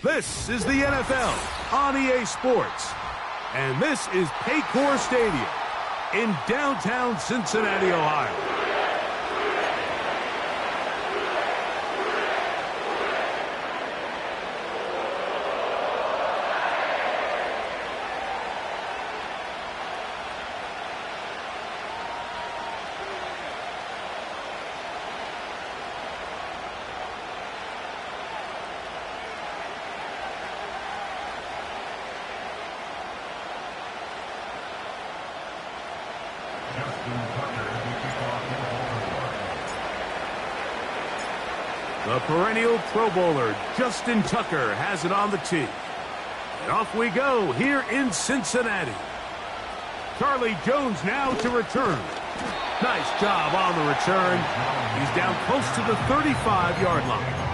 This is the NFL on EA Sports. And this is Paycor Stadium in downtown Cincinnati, Ohio. The perennial Pro Bowler, Justin Tucker, has it on the tee. And off we go here in Cincinnati. Charlie Jones now to return. Nice job on the return. He's down close to the 35-yard line.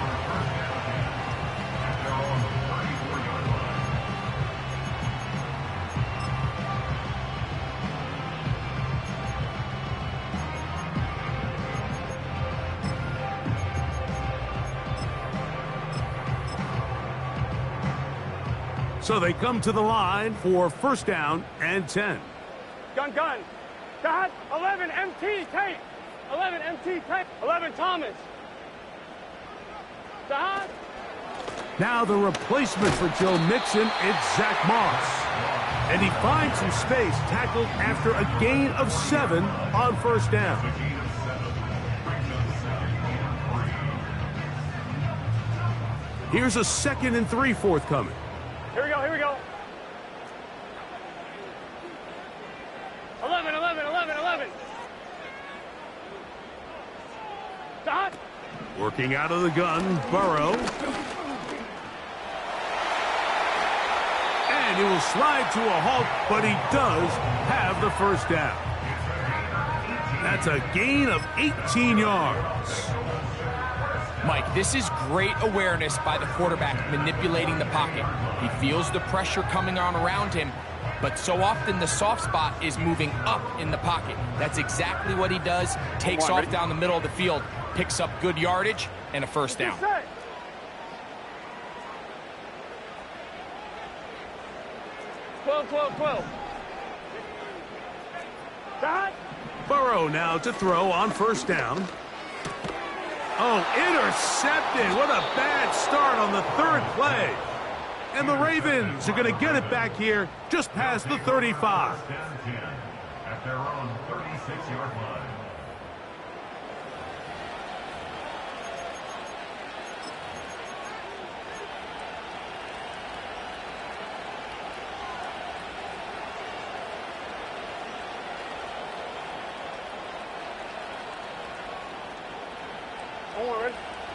So they come to the line for first down and 10. Gun. Dot, 11, MT, tape. 11, MT, tape. 11, Thomas. Dot. Now the replacement for Joe Mixon, it's Zach Moss. And he finds some space, tackled after a gain of 7 on first down. Here's a 2nd and 3 forthcoming. Here we go. 11. Dot. Working out of the gun, Burrow. And he will slide to a halt, but he does have the first down. That's a gain of 18 yards. Mike, this is great awareness by the quarterback manipulating the pocket. He feels the pressure coming on around him, but so often the soft spot is moving up in the pocket. That's exactly what he does. Takes off down the middle of the field, picks up good yardage, and a first down. 12. Dot. Burrow now to throw on first down. Oh, intercepted. What a bad start on the 3rd play. And the Ravens are going to get it back here just past the 35. At their own 36-yard line.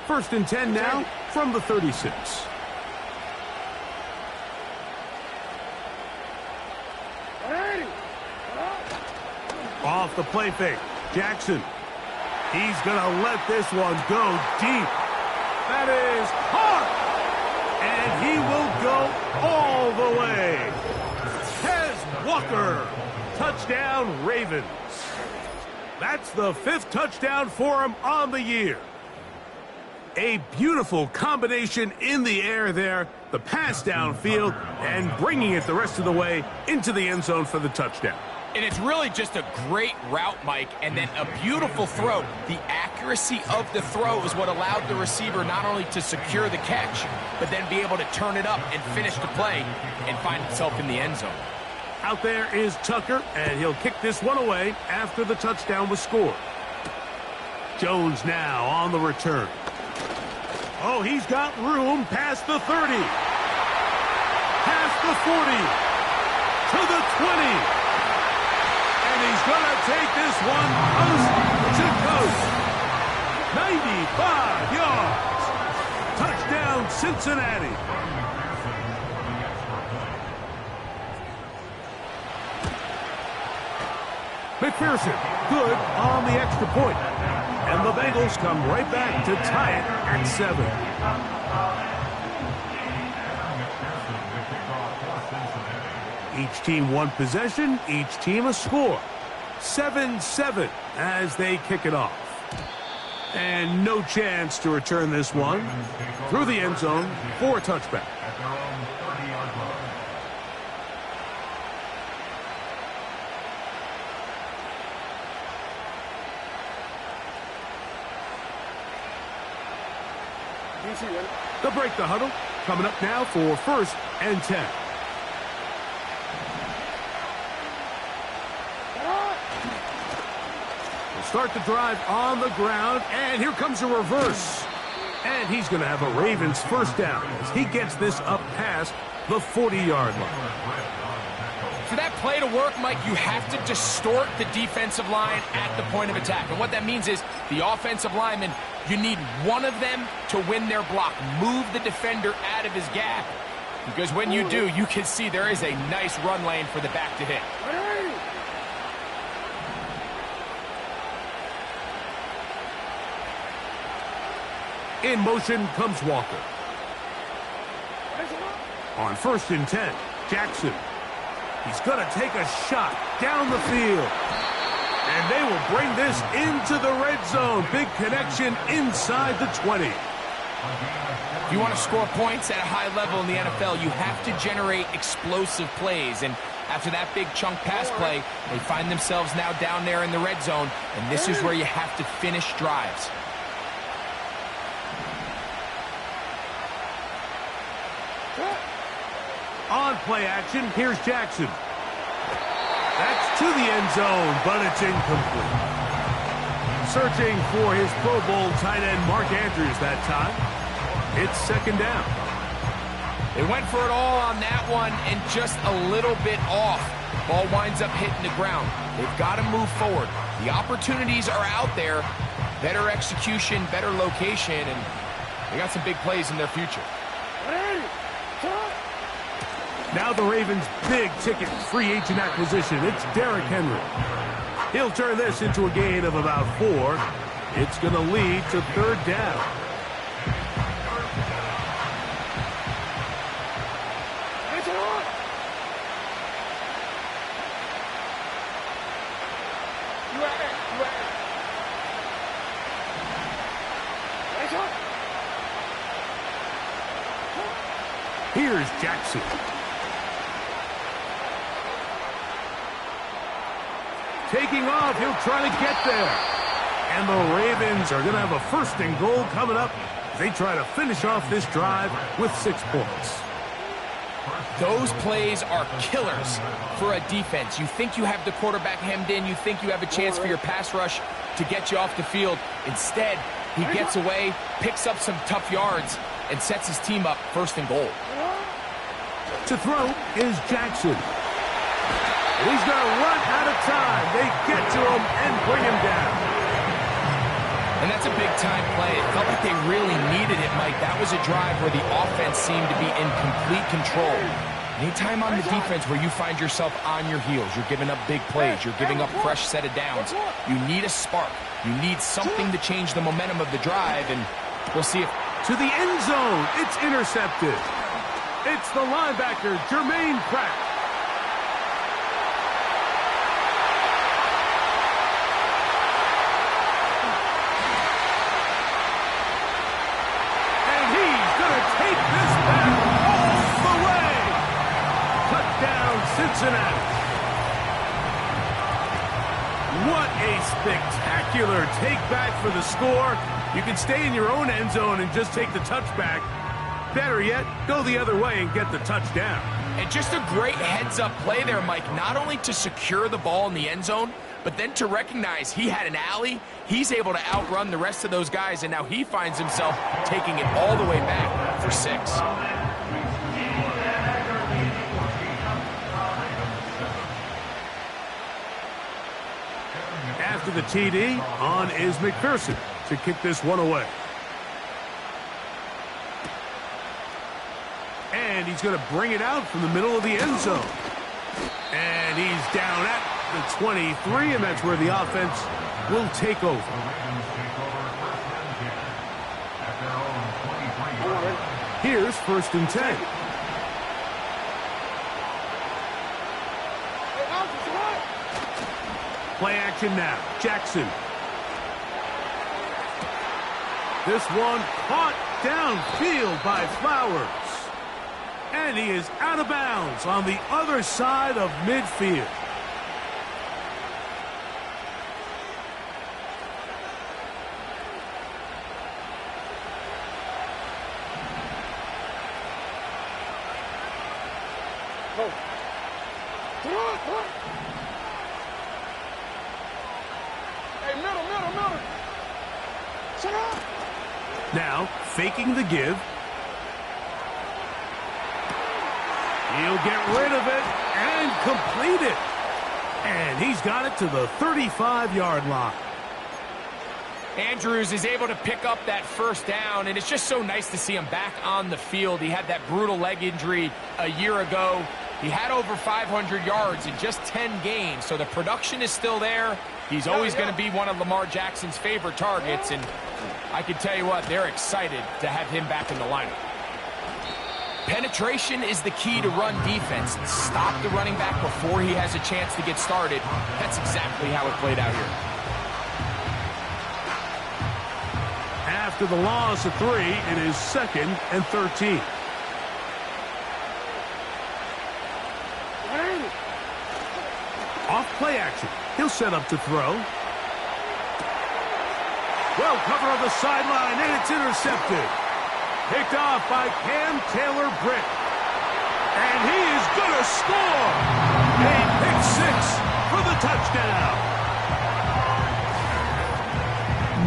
First and 10 now from the 36. Off the play fake, Jackson. He's going to let this one go deep. That is hard. And he will go all the way. Tez Walker. Touchdown, Ravens. That's the 5th touchdown for him on the year. A beautiful combination in the air there, the pass downfield, and bringing it the rest of the way into the end zone for the touchdown. And it's really just a great route, Mike, and then a beautiful throw. The accuracy of the throw is what allowed the receiver not only to secure the catch, but then be able to turn it up and finish the play and find himself in the end zone. Out there is Tucker, and he'll kick this one away after the touchdown was scored. Jones now on the return. Oh, he's got room past the 30. Past the 40. To the 20. And he's going to take this one coast to coast. 95 yards. Touchdown, Cincinnati. McPherson, good on the extra point. And the Bengals come right back to tie it at 7. Each team one possession, each team a score. 7-7 as they kick it off. And no chance to return this one through the end zone for a touchback. At their own 30-yard line. They'll break the huddle. Coming up now for 1st and 10. We'll start the drive on the ground, and here comes a reverse. And he's going to have a Ravens first down as he gets this up past the 40-yard line. For that play to work, Mike, you have to distort the defensive line at the point of attack. And what that means is the offensive lineman, you need one of them to win their block. Move the defender out of his gap. Because when you do, you can see there is a nice run lane for the back to hit. In motion comes Walker. On 1st and 10, Jackson. He's going to take a shot down the field. And they will bring this into the red zone. Big connection inside the 20. If you want to score points at a high level in the NFL, you have to generate explosive plays. And after that big chunk pass play, they find themselves now down there in the red zone. And this is where you have to finish drives. On play action, here's Jackson. That's to the end zone, but it's incomplete. Searching for his Pro Bowl tight end Mark Andrews that time. It's 2nd down. They went for it all on that one and just a little bit off. Ball winds up hitting the ground. They've got to move forward. The opportunities are out there. Better execution, better location, and they got some big plays in their future. Now the Ravens' big-ticket free agent acquisition. It's Derrick Henry. He'll turn this into a gain of about 4. It's going to lead to 3rd down. Here's Jackson. Taking off, he'll try to get there. And the Ravens are going to have a 1st and goal coming up. They try to finish off this drive with 6 points. Those plays are killers for a defense. You think you have the quarterback hemmed in. You think you have a chance for your pass rush to get you off the field. Instead, he gets away, picks up some tough yards, and sets his team up 1st and goal. To throw is Jackson. He's going to run out of time. They get to him and bring him down. And that's a big-time play. It felt like they really needed it, Mike. That was a drive where the offense seemed to be in complete control. Anytime on the defense where you find yourself on your heels, you're giving up big plays, you're giving up fresh set of downs, you need a spark. You need something to change the momentum of the drive, and we'll see if... To the end zone, it's intercepted. It's the linebacker, Jermaine Pratt. And he's going to take this back all the way. Touchdown, Cincinnati. What a spectacular take back for the score. You can stay in your own end zone and just take the touchback. Better yet, go the other way and get the touchdown. And just a great heads-up play there, Mike, not only to secure the ball in the end zone, but then to recognize he had an alley. He's able to outrun the rest of those guys, and now he finds himself taking it all the way back for 6. After the TD, on is McPherson to kick this one away. And he's going to bring it out from the middle of the end zone. And he's down at the 23, and that's where the offense will take over. Here's 1st and 10. Play action now. Jackson. This one caught downfield by Flowers. And he is out of bounds on the other side of midfield. Hey, middle. Shut up. Now, faking the give. He'll get rid of it and complete it. And he's got it to the 35-yard line. Andrews is able to pick up that first down, and it's just so nice to see him back on the field. He had that brutal leg injury a year ago. He had over 500 yards in just 10 games, so the production is still there. He's always going to be one of Lamar Jackson's favorite targets, and I can tell you what, they're excited to have him back in the lineup. Penetration is the key to run defense. Stop the running back before he has a chance to get started. That's exactly how it played out here. After the loss of 3, it is 2nd and 13. Off play action. He'll set up to throw. Well covered on the sideline, and it's intercepted. Picked off by Cam Taylor-Britt. And he is going to score. A pick 6 for the touchdown.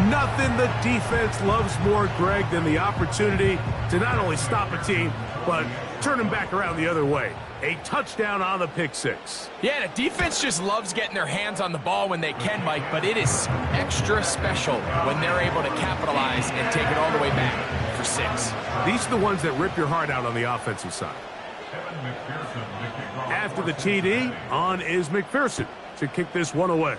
Nothing the defense loves more, Greg, than the opportunity to not only stop a team, but turn them back around the other way. A touchdown on the pick 6. Yeah, the defense just loves getting their hands on the ball when they can, Mike, but it is extra special when they're able to capitalize and take it all the way back for 6. These are the ones that rip your heart out on the offensive side. After the TD, on is McPherson to kick this one away.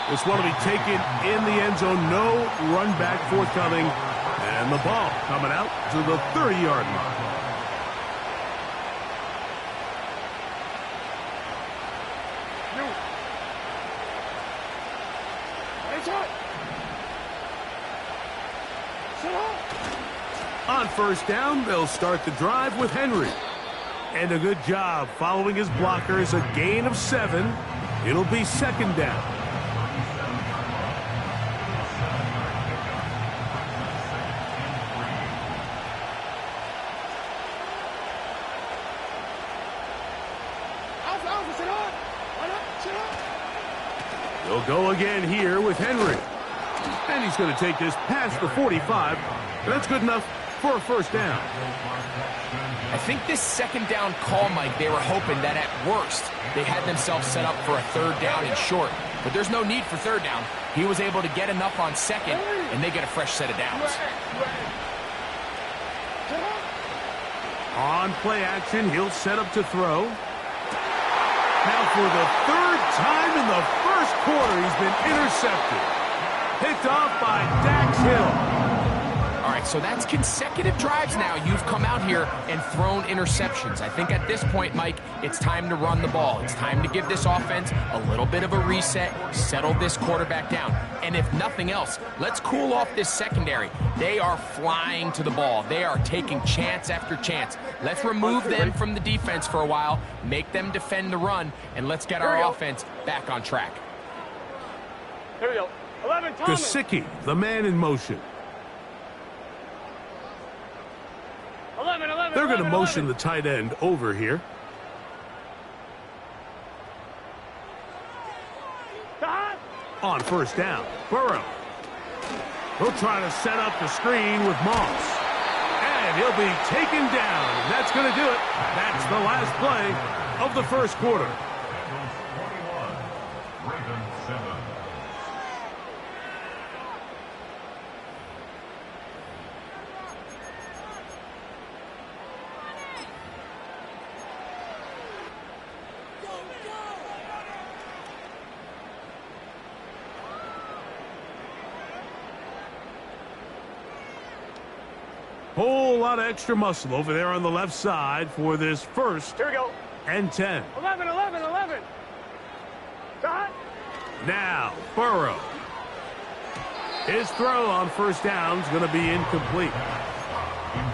This one will be taken in the end zone. No run back forthcoming. And the ball coming out to the 30-yard line. On first down, they'll start the drive with Henry. And a good job following his blockers. A gain of 7. It'll be 2nd down. They'll go again here with Henry. And he's going to take this past the 45. That's good enough for a first down. I think this 2nd down call, Mike, they were hoping that at worst they had themselves set up for a 3rd down and short. But there's no need for 3rd down. He was able to get enough on 2nd, and they get a fresh set of downs. On play action, he'll set up to throw. Now for the 3rd time in the first quarter, he's been intercepted. Picked off by Dax Hill. All right, so that's consecutive drives now. You've come out here and thrown interceptions. I think at this point, Mike, it's time to run the ball. It's time to give this offense a little bit of a reset, settle this quarterback down. And if nothing else, let's cool off this secondary. They are flying to the ball. They are taking chance after chance. Let's remove them from the defense for a while, make them defend the run, and let's get our offense back on track. Here we go. 11, Thomas. Gesicki, the man in motion. 11. They're going to motion the tight end over here. On first down, Burrow. He'll try to set up the screen with Moss. And he'll be taken down. And that's going to do it. That's the last play of the first quarter. Whole lot of extra muscle over there on the left side for this first Here we go. and 10. 11. Dot. Now, Burrow. His throw on first down is going to be incomplete.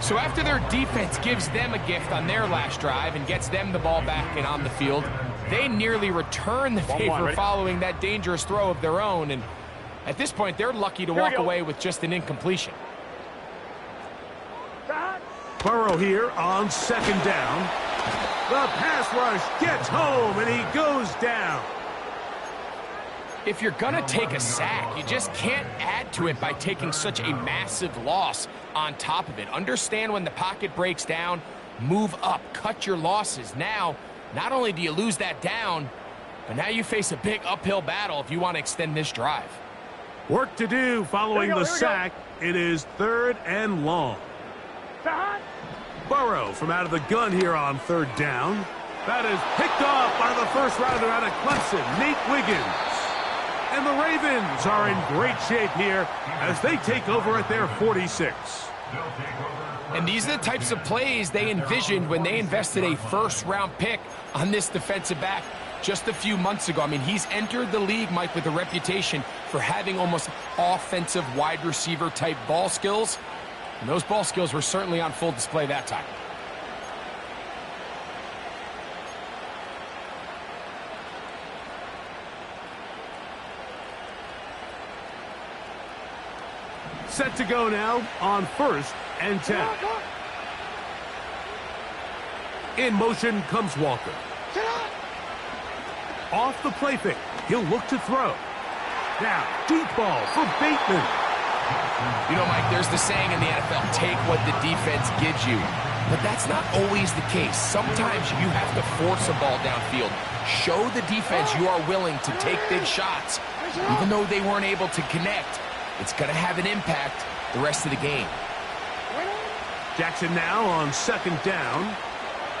So after their defense gives them a gift on their last drive and gets them the ball back and on the field, they nearly return the favor following that dangerous throw of their own. And at this point, they're lucky to walk away with just an incompletion. Burrow here on second down. The pass rush gets home, and he goes down. If you're going to take a sack, you just can't add to it by taking such a massive loss on top of it. Understand when the pocket breaks down, move up, cut your losses. Now, not only do you lose that down, but now you face a big uphill battle if you want to extend this drive. Work to do following the sack. It is 3rd and long. Burrow from out of the gun here on 3rd down. That is picked off by the first rounder out of Clemson, Nate Wiggins. And the Ravens are in great shape here as they take over at their 46. And these are the types of plays they envisioned when they invested a first-round pick on this defensive back just a few months ago. I mean, he's entered the league, Mike, with a reputation for having almost offensive wide receiver type ball skills. And those ball skills were certainly on full display that time. Set to go now on 1st and 10. In motion comes Walker. Off the play fake. He'll look to throw. Now, deep ball for Bateman. You know, Mike, there's the saying in the NFL, take what the defense gives you. But that's not always the case. Sometimes you have to force a ball downfield. Show the defense you are willing to take big shots. Even though they weren't able to connect, it's going to have an impact the rest of the game. Jackson now on 2nd down.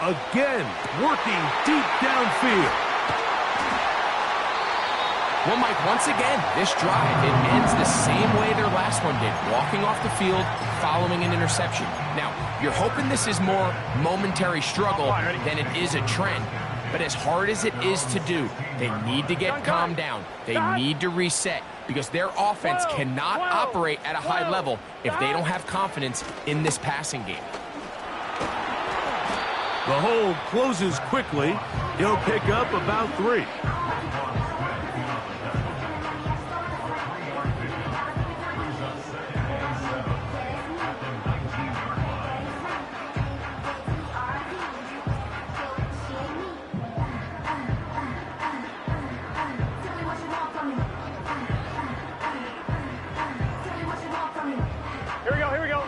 Again, working deep downfield. Well, Mike, once again, this drive, it ends the same way their last one did, walking off the field, following an interception. Now, you're hoping this is more momentary struggle than it is a trend. But as hard as it is to do, they need to get calmed down. They need to reset because their offense cannot operate at a high level if they don't have confidence in this passing game. The hold closes quickly. He'll pick up about 3. Here we go.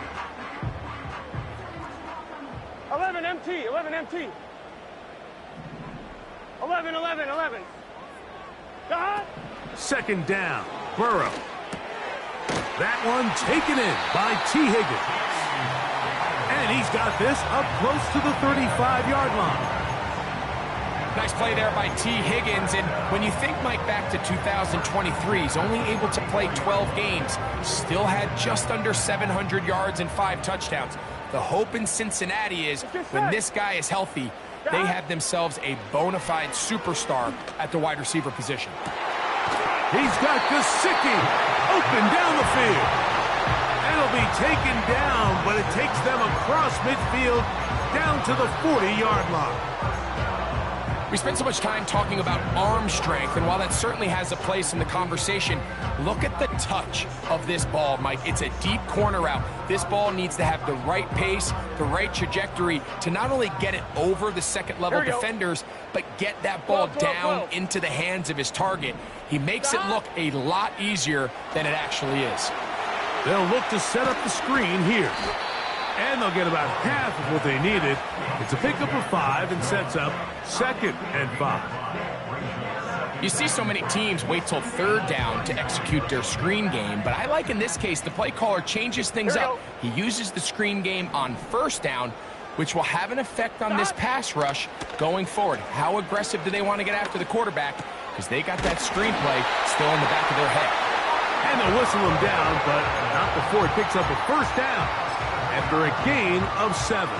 11 MT. 11. Second down, Burrow. That one taken in by T. Higgins. And he's got this up close to the 35-yard line. Nice play there by T. Higgins. And when you think, Mike, back to 2023, he's only able to play 12 games. Still had just under 700 yards and 5 touchdowns. The hope in Cincinnati is when this guy is healthy, they have themselves a bona fide superstar at the wide receiver position. He's got Gesicki open down the field. It'll be taken down, but it takes them across midfield down to the 40-yard line. We spent so much time talking about arm strength, and while that certainly has a place in the conversation, look at the touch of this ball, Mike. It's a deep corner route. This ball needs to have the right pace, the right trajectory to not only get it over the second-level defenders, but get that ball down into the hands of his target. He makes it look a lot easier than it actually is. They'll look to set up the screen here. And they'll get about half of what they needed. It's a pickup of 5 and sets up 2nd and 5. You see so many teams wait till 3rd down to execute their screen game, but I like in this case the play caller changes things up. He uses the screen game on 1st down, which will have an effect on this pass rush going forward. How aggressive do they want to get after the quarterback? Because they got that screen play still in the back of their head. And they'll whistle him down, but not before he picks up a 1st down after a gain of 7.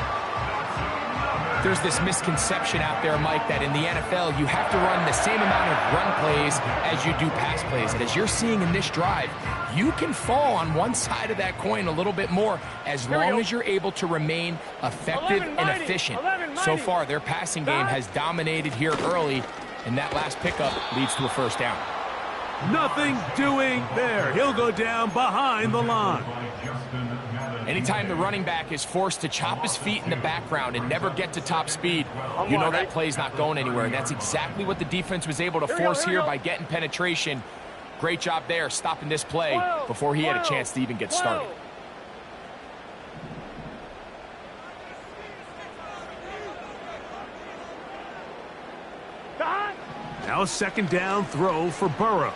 There's this misconception out there, Mike, that in the NFL, you have to run the same amount of run plays as you do pass plays. And as you're seeing in this drive, you can fall on one side of that coin a little bit more as long as you're able to remain effective and efficient. So far, their passing game has dominated here early, and that last pickup leads to a first down. Nothing doing there. He'll go down behind the line. Anytime the running back is forced to chop his feet in the background and never get to top speed, you know that play's not going anywhere. And that's exactly what the defense was able to force here by getting penetration. Great job there, stopping this play before he had a chance to even get started. Now a second down throw for Burrow.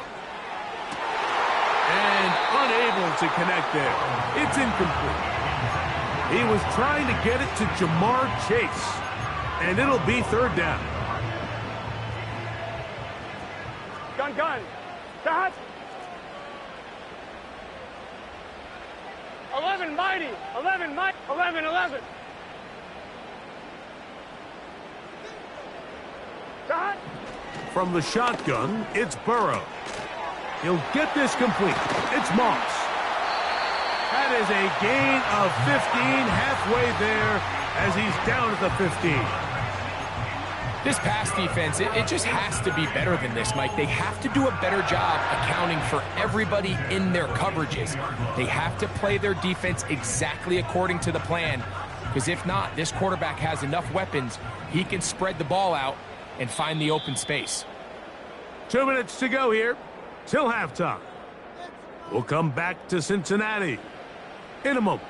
And unable to connect there. It's incomplete. He was trying to get it to Jamar Chase. And it'll be third down. Gun. Dot. 11 mighty. 11 mighty. 11. Dot. From the shotgun, it's Burrow. He'll get this complete. It's Moss. That is a gain of 15, halfway there as he's down at the 15. This pass defense, it just has to be better than this, Mike. They have to do a better job accounting for everybody in their coverages. They have to play their defense exactly according to the plan, because if not, this quarterback has enough weapons, he can spread the ball out and find the open space. 2 minutes to go here till halftime. We'll come back to Cincinnati in a moment.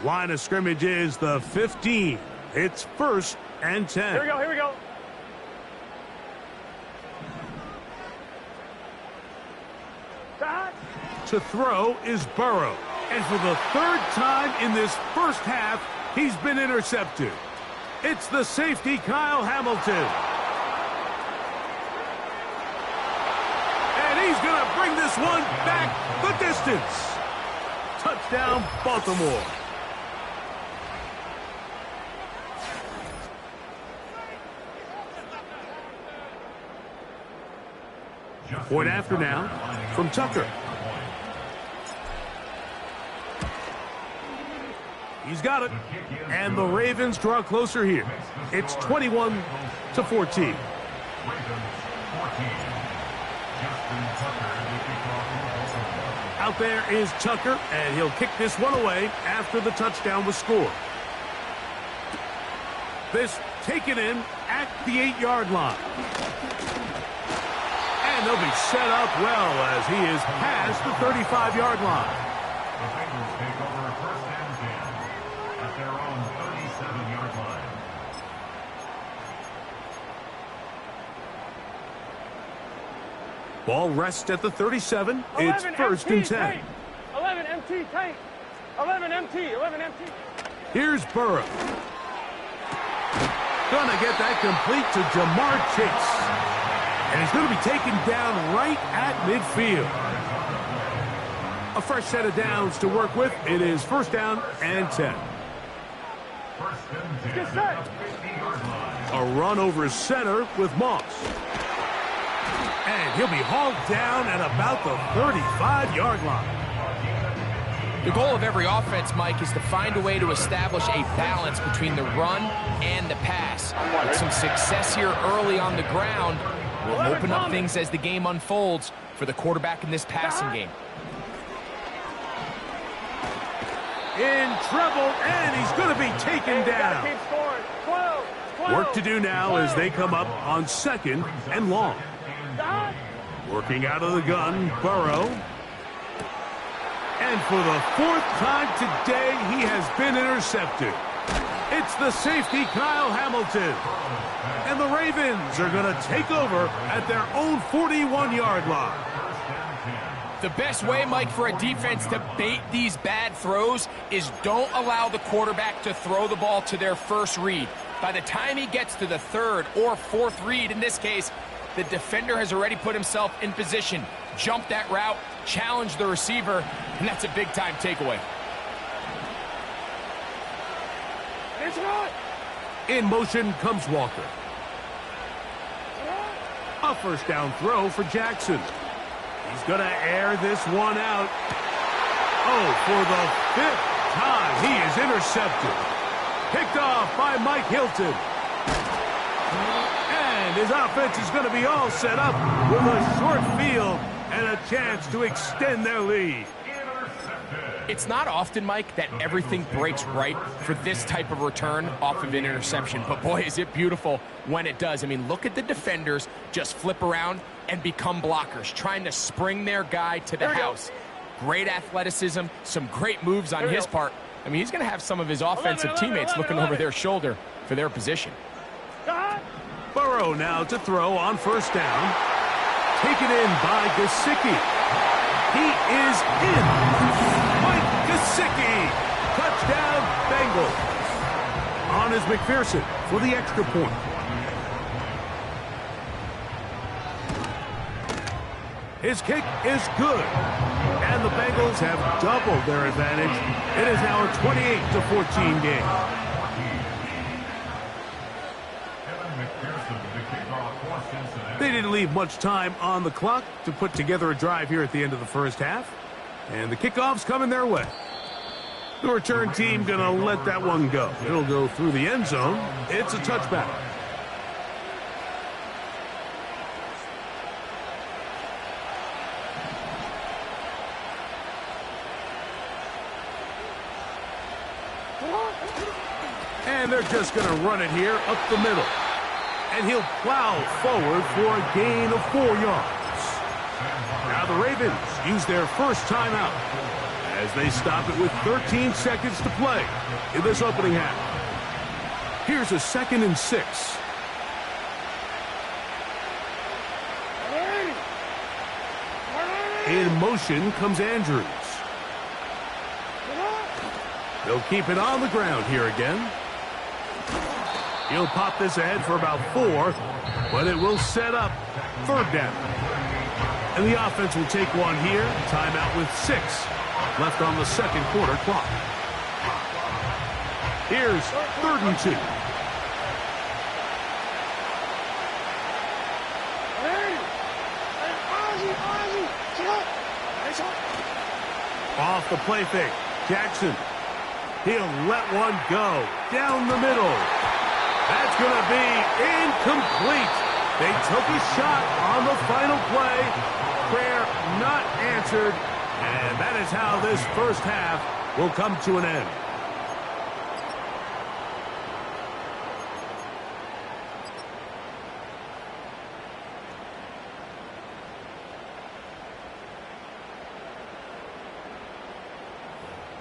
Line of scrimmage is the 15. It's 1st and 10. Here we go. Dot. To throw is Burrow. And for the third time in this first half, he's been intercepted. It's the safety, Kyle Hamilton. And he's going to bring this one back the distance. Touchdown, Baltimore. Point after now from Tucker. He's got it. And the Ravens draw closer here. It's 21-14. Out there is Tucker, and he'll kick this one away after the touchdown was scored. This taken in at the 8-yard line. And they'll be set up well as he is past the 35-yard line. The Bengals take over 1st and 10 at their own 37-yard line. Ball rests at the 37. It's 1st and 10. 11 MT tank. 11 MT. Here's Burrow. Gonna get that complete to Jamar Chase. And he's going to be taken down right at midfield. A fresh set of downs to work with. It is 1st down and 10. A run over center with Moss. And he'll be hauled down at about the 35-yard line. The goal of every offense, Mike, is to find a way to establish a balance between the run and the pass. With some success here early on the ground, will open up things as the game unfolds for the quarterback in this passing game. In trouble, and he's going to be taken down. Work to do now as they come up on 2nd and long. Working out of the gun, Burrow. And for the 4th time today, he has been intercepted. It's the safety, Kyle Hamilton. And the Ravens are going to take over at their own 41-yard line. The best way, Mike, for a defense to bait these bad throws is don't allow the quarterback to throw the ball to their first read. By the time he gets to the 3rd or 4th read, in this case, The defender has already put himself in position, jumped that route, challenged the receiver, and that's a big-time takeaway. In motion comes Walker. A first down throw for Jackson. He's going to air this one out. Oh, for the 5th time, he is intercepted. Picked off by Mike Hilton. And his offense is going to be all set up with a short field and a chance to extend their lead. It's not often, Mike, that everything breaks right for this type of return off of an interception. But boy, is it beautiful when it does. I mean, look at the defenders just flip around and become blockers, trying to spring their guy to the house. Great athleticism, some great moves on his part. I mean, he's going to have some of his offensive teammates looking over their shoulder for their position. Burrow now to throw on first down. Taken in by Gesicki. He is in. Mike Gesicki. Touchdown, Bengals. On is McPherson for the extra point. His kick is good. And the Bengals have doubled their advantage. It is now a 28-14 game. They didn't leave much time on the clock to put together a drive here at the end of the first half. And the kickoff's coming their way. The return team going to let that one go. It'll go through the end zone. It's a touchback. And they're just going to run it here up the middle. And he'll plow forward for a gain of 4 yards. Now the Ravens use their first timeout as they stop it with 13 seconds to play in this opening half. Here's a 2nd and 6. In motion comes Andrews. They'll keep it on the ground here again. He'll pop this ahead for about 4, but it will set up 3rd down. And the offense will take one here. Timeout with 6 left on the second quarter clock. Here's 3rd and 2. Off the play fake. Jackson. He'll let one go down the middle. That's going to be incomplete. They took a shot on the final play. Prayer not answered. And that is how this first half will come to an end.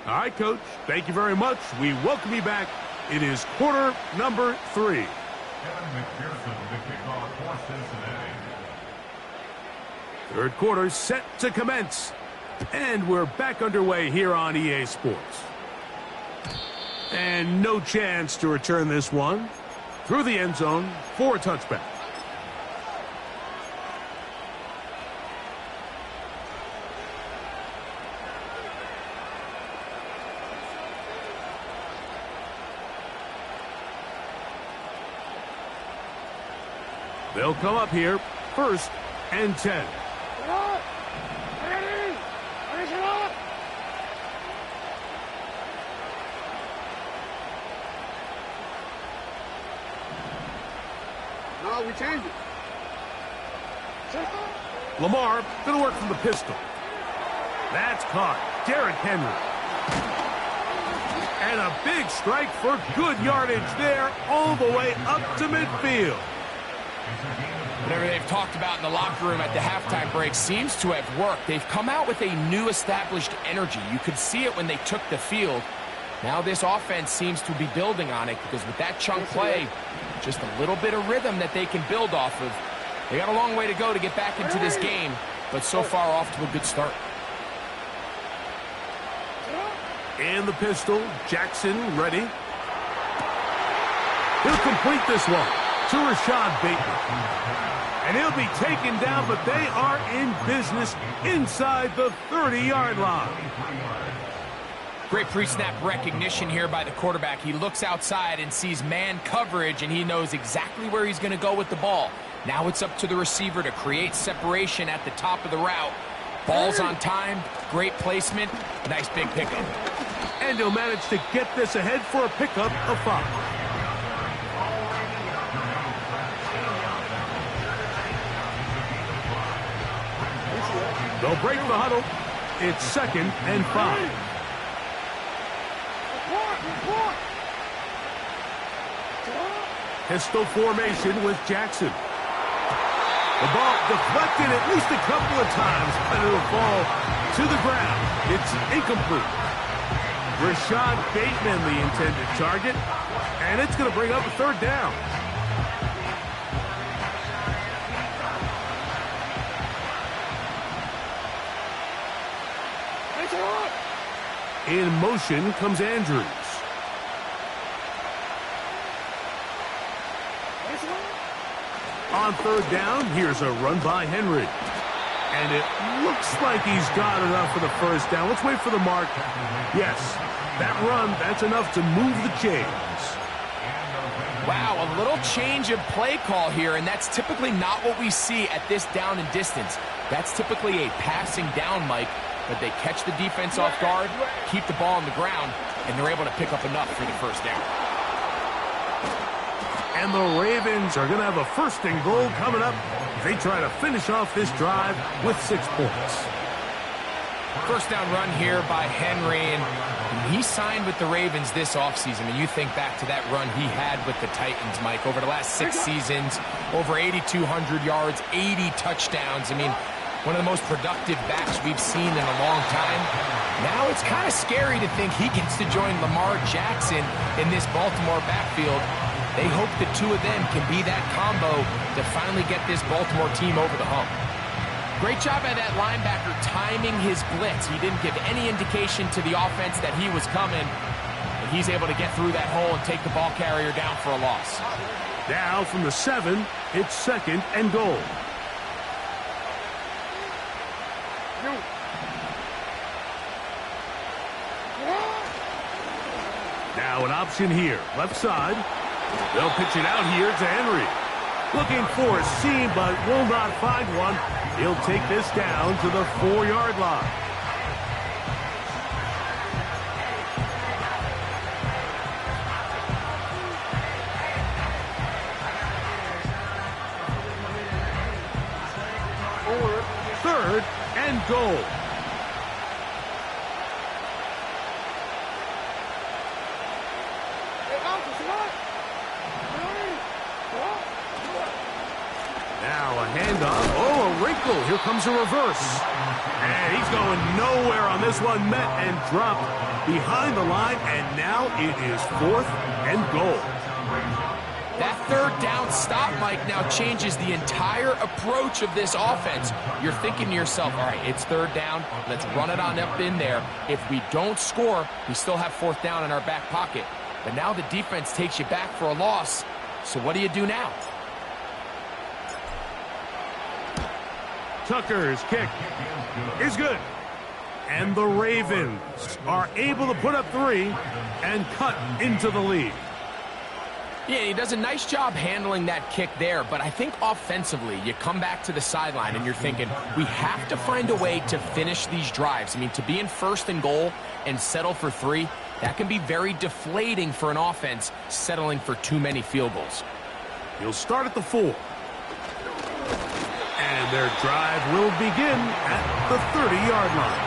All right, Coach. Thank you very much. We welcome you back. It is quarter number 3. Third quarter set to commence. And we're back underway here on EA Sports. And no chance to return this one through the end zone for a touchback. They'll come up here, 1st and 10. No, we changed it. Lamar going to work from the pistol. That's caught. Derrick Henry. And a big strike for good yardage there all the way up to midfield. Whatever they've talked about in the locker room at the halftime break seems to have worked. They've come out with a new established energy. You could see it when they took the field. Now this offense seems to be building on it because with that chunk play, just a little bit of rhythm that they can build off of. They got a long way to go to get back into this game, but so far off to a good start. And the pistol, Jackson ready. He'll complete this one. to Rashad Bateman. And he'll be taken down, but they are in business inside the 30-yard line. Great pre-snap recognition here by the quarterback. He looks outside and sees man coverage, and he knows exactly where he's going to go with the ball. Now it's up to the receiver to create separation at the top of the route. Ball's on time, great placement, nice big pickup. And he'll manage to get this ahead for a pickup of 5. They'll break the huddle. It's 2nd and 5. Pistol formation with Jackson. The ball deflected at least a couple of times, but it'll fall to the ground. It's incomplete. Rashad Bateman, the intended target, and it's going to bring up a 3rd down. In motion comes Andrews. On 3rd down, here's a run by Henry. And it looks like he's got enough for the 1st down. Let's wait for the mark. Yes, that run, that's enough to move the chains. Wow, a little change of play call here, and that's typically not what we see at this down and distance. That's typically a passing down, Mike, but they catch the defense off guard, keep the ball on the ground, and they're able to pick up enough for the 1st down. And the Ravens are going to have a 1st and goal coming up. They try to finish off this drive with 6 points. 1st down run here by Henry, and he signed with the Ravens this offseason. I mean, you think back to that run he had with the Titans, Mike, over the last 6 seasons, over 8,200 yards, 80 touchdowns. I mean, one of the most productive backs we've seen in a long time. Now it's kind of scary to think he gets to join Lamar Jackson in this Baltimore backfield. They hope the two of them can be that combo to finally get this Baltimore team over the hump. Great job by that linebacker timing his blitz. He didn't give any indication to the offense that he was coming, and he's able to get through that hole and take the ball carrier down for a loss. Now from the 7, it's 2nd and goal. Now an option here, left side. They'll pitch it out here to Henry. Looking for a seam, but will not find one. He'll take this down to the 4-yard line. Third and goal. Now a handoff. Oh, a wrinkle. Here comes a reverse. And he's going nowhere on this one. Met and dropped behind the line. And now it is 4th and goal. That 3rd down stop, Mike, now changes the entire approach of this offense. You're thinking to yourself, all right, it's 3rd down. Let's run it on up in there. If we don't score, we still have 4th down in our back pocket. But now the defense takes you back for a loss. So what do you do now? Tucker's kick is good. And the Ravens are able to put up 3 and cut into the lead. Yeah, he does a nice job handling that kick there, but I think offensively, you come back to the sideline and you're thinking, we have to find a way to finish these drives. I mean, to be in 1st and goal and settle for 3, that can be very deflating for an offense settling for too many field goals. He'll start at the 4. And their drive will begin at the 30-yard line.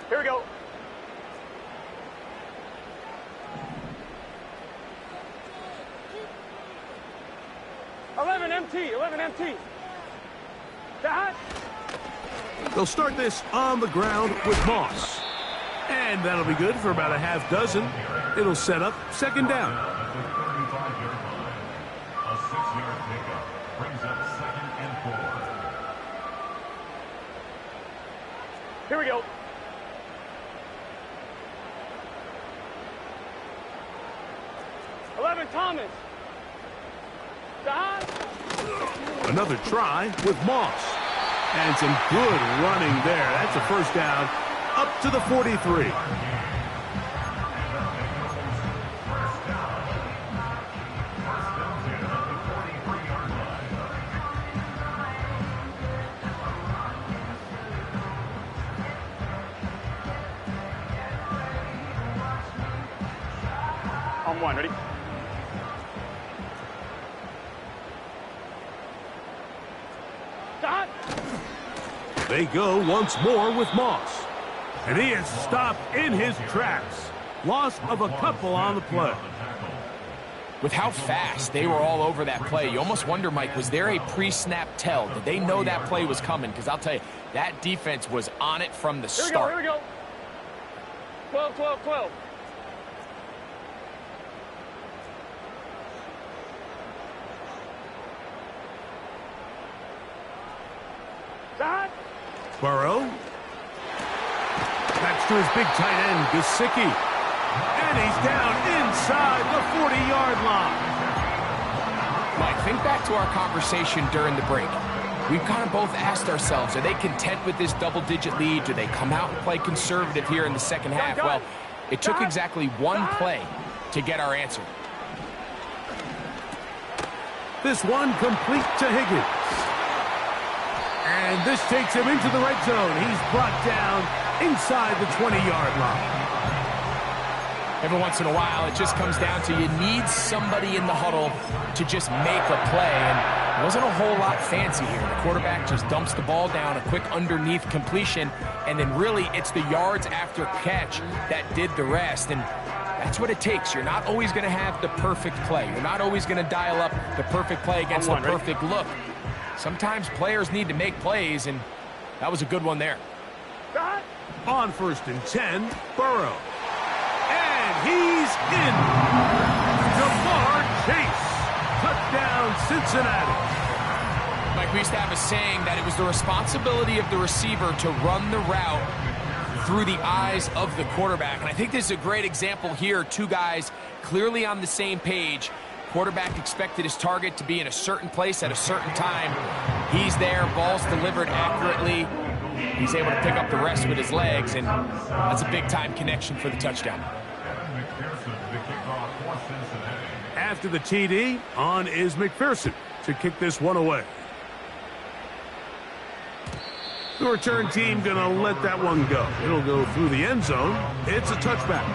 Here we go. MT. They'll start this on the ground with Moss. And that'll be good for about a half dozen. It'll set up second down. At the 35-yard line, a 6-yard pickup brings up 2nd and 4. Here we go. Thomas. Another try with Moss. And some good running there. That's a first down up to the 43. On one, ready? Stop! They go once more with Moss. And he is stopped in his tracks. Loss of a couple on the play. With how fast they were all over that play, you almost wonder, Mike, was there a pre-snap tell? Did they know that play was coming? Because I'll tell you, that defense was on it from the start. Here we go. 12, 12, 12. Burrow. That's to his big tight end, Gesicki. And he's down inside the 40-yard line. Mike, think back to our conversation during the break. We've kind of both asked ourselves, are they content with this double-digit lead? Do they come out and play conservative here in the second half? Well, it took exactly one play to get our answer. This one complete to Higgins. And this takes him into the red zone. He's brought down inside the 20-yard line. Every once in a while, it just comes down to you need somebody in the huddle to just make a play. And it wasn't a whole lot fancy here. The quarterback just dumps the ball down, a quick underneath completion, and then really it's the yards after catch that did the rest. And that's what it takes. You're not always going to have the perfect play. You're not always going to dial up the perfect play against the perfect look. Sometimes players need to make plays, and that was a good one there. On 1st and 10, Burrow. And he's in. Jamar Chase. Touchdown, Cincinnati. Mike, we used to have a saying that it was the responsibility of the receiver to run the route through the eyes of the quarterback. And I think this is a great example here. Two guys clearly on the same page. Quarterback expected his target to be in a certain place at a certain time. He's there, ball's delivered accurately. He's able to pick up the rest with his legs, and that's a big-time connection for the touchdown. After the TD, on is McPherson to kick this one away. The return team going to let that one go. It'll go through the end zone. It's a touchback.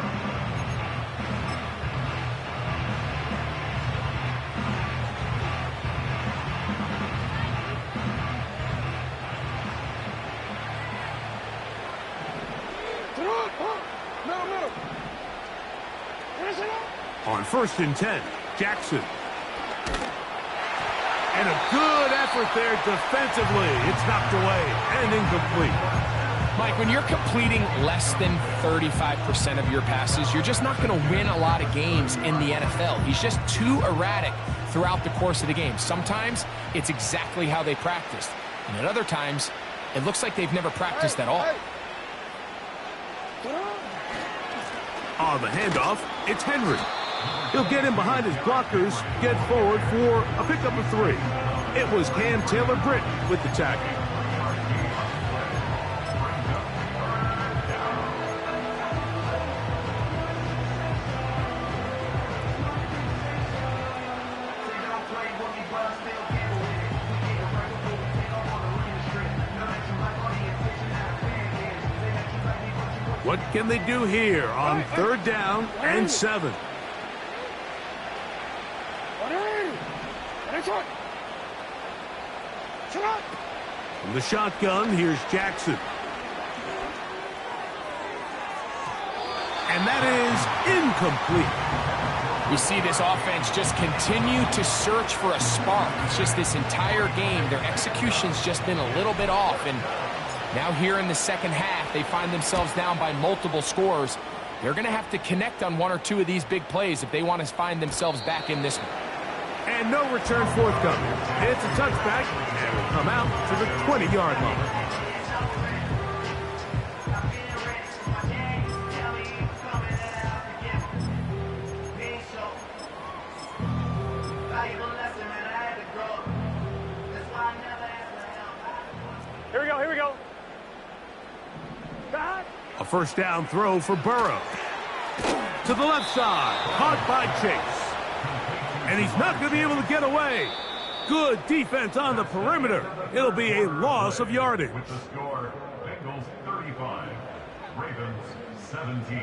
On 1st and 10, Jackson. And a good effort there defensively. It's knocked away and incomplete. Mike, when you're completing less than 35% of your passes, you're just not going to win a lot of games in the NFL. He's just too erratic throughout the course of the game. Sometimes it's exactly how they practiced. And at other times, it looks like they've never practiced at all. On the handoff, it's Henry. He'll get in behind his blockers, get forward for a pickup of 3. It was Cam Taylor-Britt with the tackle. What can they do here on 3rd down and 7? From the shotgun, here's Jackson. And that is incomplete. We see this offense just continue to search for a spark. It's just this entire game, their execution's just been a little bit off. And now here in the second half, they find themselves down by multiple scores. They're going to have to connect on one or two of these big plays if they want to find themselves back in this one. And no return forthcoming. It's a touchback, and will come out to the 20-yard line. Here we go. A first down throw for Burrow. To the left side, caught by Chase. And he's not going to be able to get away. Good defense on the perimeter. It'll be a loss of yardage. With the score, Bengals 35, Ravens 17.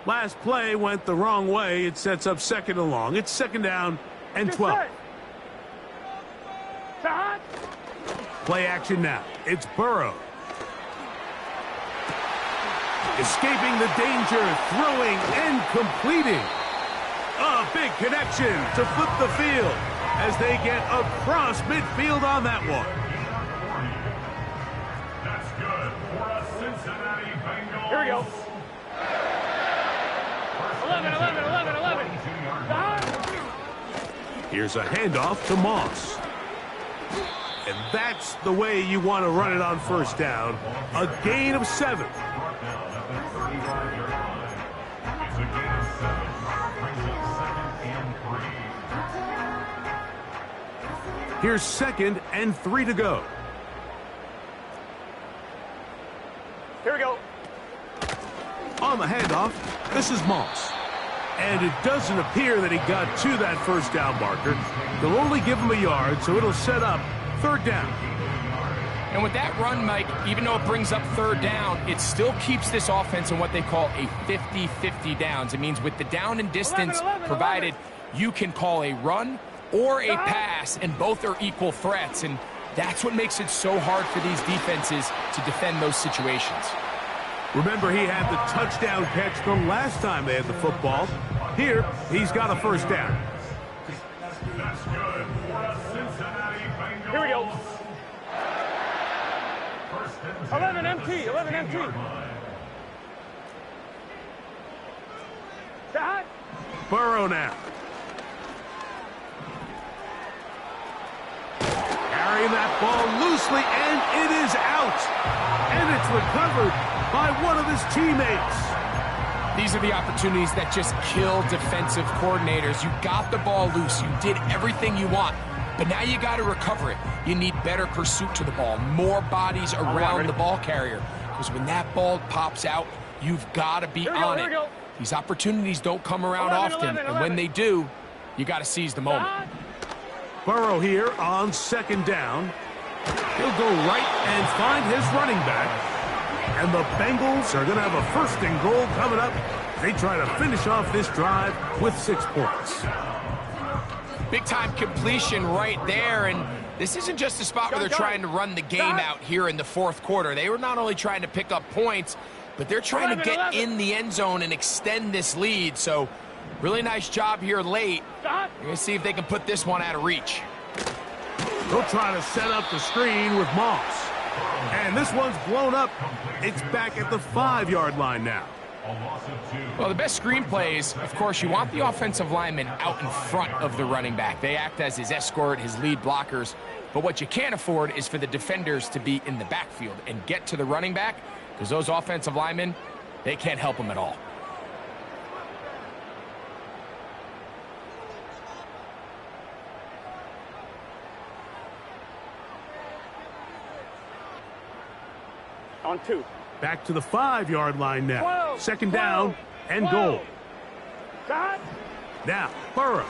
Last play went the wrong way. It sets up second and long. It's second down and 12. Play action now. It's Burrow. Escaping the danger, throwing and completing. A big connection to flip the field as they get across midfield on that one. That's good for a Cincinnati Bengals. Here we go. 11. Here's a handoff to Moss. And that's the way you want to run it on first down. A gain of 7. It's a gain of 7. Brings up 2nd and 3. Here's 2nd and 3 to go. Here we go. On the handoff, this is Moss. And it doesn't appear that he got to that first down marker. They'll only give him a yard, so it'll set up third down. And with that run, Mike, even though it brings up third down, it still keeps this offense in what they call a 50-50 downs. It means with the down and distance provided, you can call a run or a pass, and both are equal threats. And that's what makes it so hard for these defenses to defend those situations. Remember, he had the touchdown catch the last time they had the football. Here, he's got a first down. That's good for a Cincinnati Bengals. Here we go. 1st and 11 MT. Burrow now. Carrying that ball loosely, and it is out. And it's recovered by one of his teammates. These are the opportunities that just kill defensive coordinators. You got the ball loose. You did everything you want. But now you got to recover it. You need better pursuit to the ball, more bodies around the ball carrier. Because when that ball pops out, you've got to be on it. These opportunities don't come around often. And when they do, you got to seize the moment. Burrow here on second down. He'll go right and find his running back. And the Bengals are going to have a first and goal coming up. They try to finish off this drive with 6 points. Big-time completion right there, and this isn't just a spot where they're trying to run the game out here in the fourth quarter. They were not only trying to pick up points, but they're trying to get in the end zone and extend this lead. So really nice job here late. You're going to see if they can put this one out of reach. They'll try to set up the screen with Moss. And this one's blown up. It's back at the 5-yard line now. Well, the best screen plays, of course, you want the offensive lineman out in front of the running back. They act as his escort, his lead blockers. But what you can't afford is for the defenders to be in the backfield and get to the running back, because those offensive linemen, they can't help him at all. On 2. Back to the 5-yard line now. Second down and goal. Now, Burrow.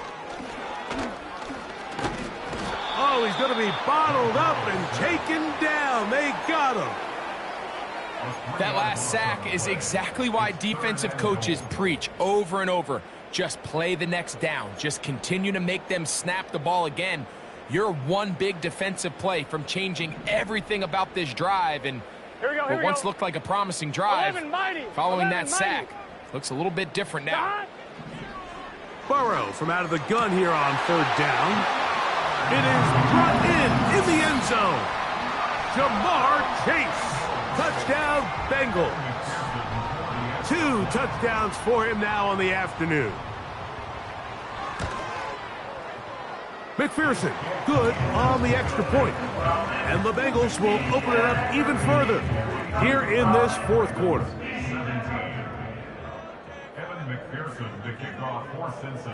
Oh, he's going to be bottled up and taken down. They got him. That last sack is exactly why defensive coaches preach over and over. Just play the next down. Just continue to make them snap the ball again. You're one big defensive play from changing everything about this drive. And what once looked like a promising drive, following that sack, looks a little bit different now. Burrow from out of the gun here on third down. It is brought in the end zone. Jamar Chase. Touchdown, Bengals. 2 touchdowns for him now on the afternoon. McPherson, good on the extra point. And the Bengals will open it up even further here in this fourth quarter.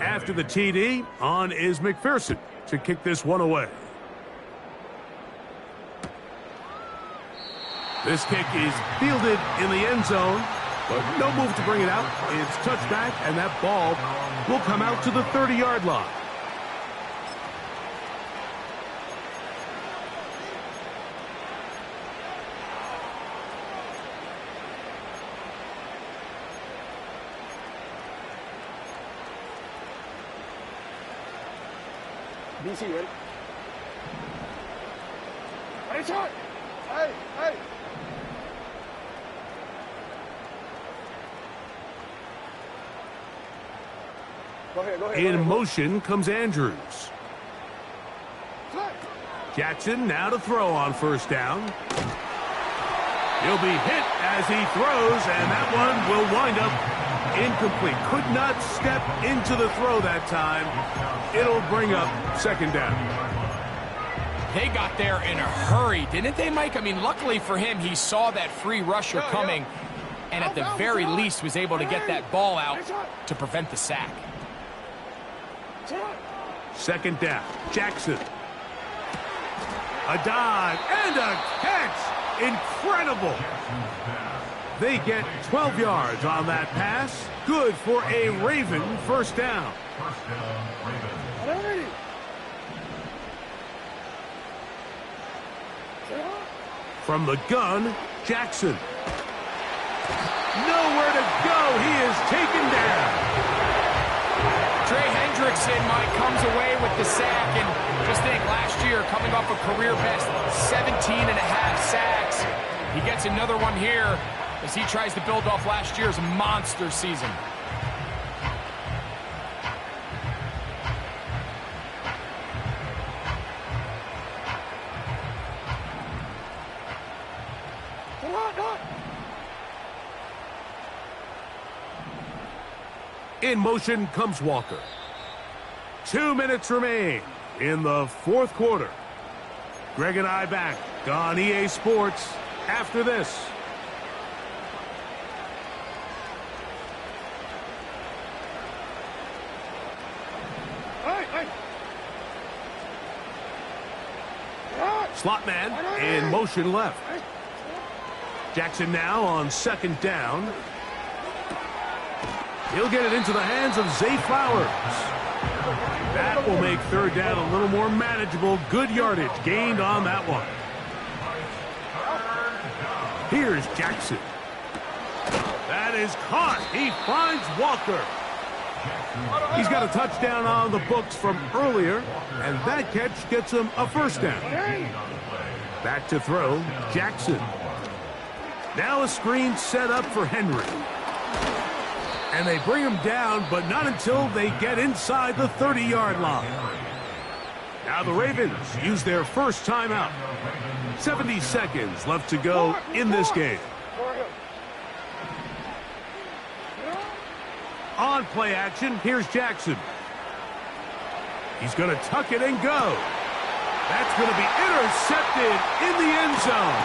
After the TD, on is McPherson to kick this one away. This kick is fielded in the end zone, but no move to bring it out. It's touchback, and that ball will come out to the 30-yard line. BC, ready? Ready, shot! Hey, hey! Go ahead. In motion comes Andrews. Jackson now to throw on first down. He'll be hit as he throws, and that one will wind up incomplete. Could not step into the throw that time. It'll bring up second down. They got there in a hurry, didn't they, Mike? I mean, luckily for him, he saw that free rusher coming, and at the very least was able to get that ball out to prevent the sack. Second down, Jackson. A dive and a catch. Incredible. They get 12 yards on that pass. Good for a Raven first down. From the gun, Jackson. Nowhere to go. He is taken down. Trey Hendrickson, Mike, comes away with the sack, and just think, last year, coming off a career-best 17.5 sacks, he gets another one here as he tries to build off last year's monster season. In motion comes Walker. 2 minutes remain in the fourth quarter. Greg and I back on EA Sports after this. Slot man in motion left. Jackson now on second down. He'll get it into the hands of Zay Flowers. That will make third down a little more manageable. Good yardage gained on that one. Here's Jackson. That is caught. He finds Walker. He's got a touchdown on the books from earlier, and that catch gets him a first down. Back to throw, Jackson. Now a screen set up for Henry. And they bring him down, but not until they get inside the 30-yard line. Now the Ravens use their first timeout. 70 seconds left to go in this game. On play action, here's Jackson. He's going to tuck it and go. That's going to be intercepted in the end zone.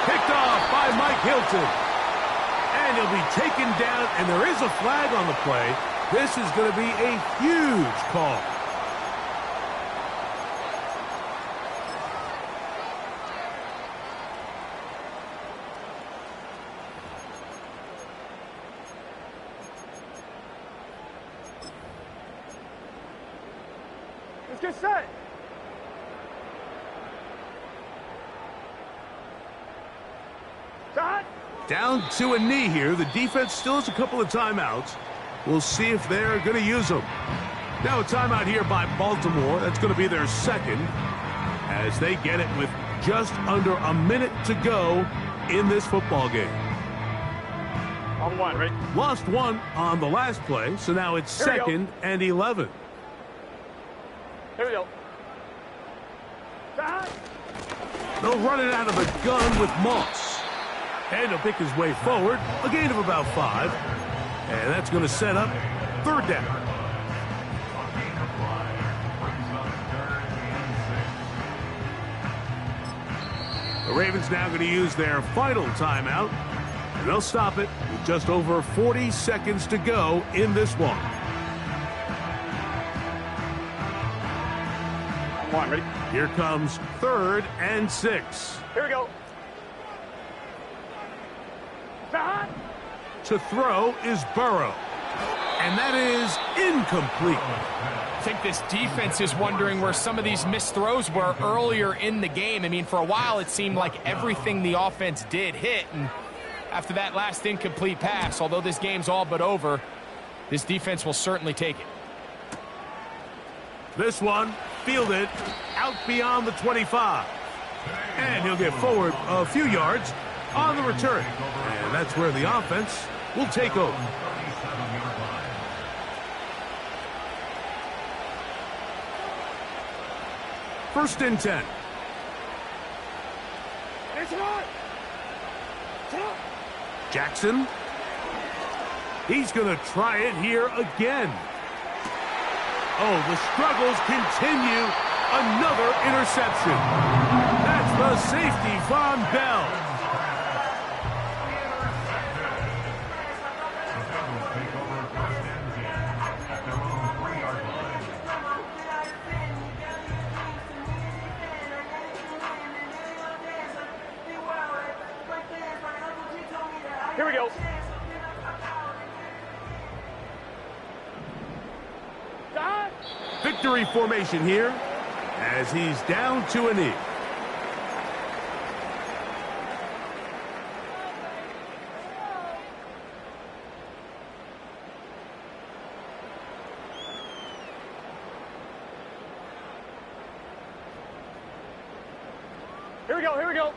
Picked off by Mike Hilton. And he'll be taken down, and there is a flag on the play. This is going to be a huge call. Let's get set. Shot. Down to a knee here. The defense still has a couple of timeouts. We'll see if they're going to use them. Now a timeout here by Baltimore. That's going to be their second as they get it with just under a minute to go in this football game. On one, right? Lost one on the last play, so now it's second and 11. Here we go. Stop. They'll run it out of the gun with Moss. And he'll pick his way forward, a gain of about 5. And that's going to set up third down. The Ravens now going to use their final timeout, and they'll stop it with just over 40 seconds to go in this one. Come on, ready? Here comes 3rd and 6. Here we go. Stop. To throw is Burrow, and that is incomplete. I think this defense is wondering where some of these missed throws were earlier in the game. I mean, for a while, it seemed like everything the offense did hit. And after that last incomplete pass, although this game's all but over, this defense will certainly take it. This one fielded out beyond the 25. And he'll get forward a few yards on the return. And that's where the offense will take over. First and 10. Jackson. He's going to try it here again. Oh, the struggles continue. Another interception. That's the safety, Von Bell. Here we go. Stop. Victory formation here as he's down to a knee. Here we go. Here we go.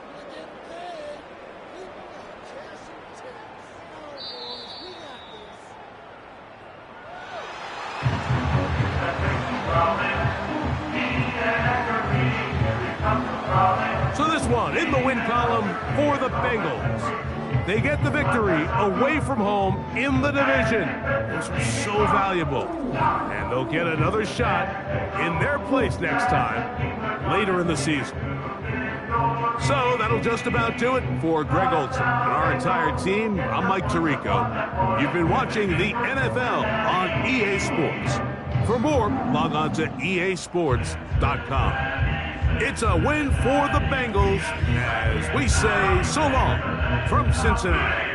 So this one in the win column for the Bengals. They get the victory away from home in the division. Those are so valuable. And they'll get another shot in their place next time later in the season. So that'll just about do it for Greg Olson and our entire team. I'm Mike Tirico. You've been watching the NFL on EA Sports. For more, log on to easports.com. It's a win for the Bengals as we say so long from Cincinnati.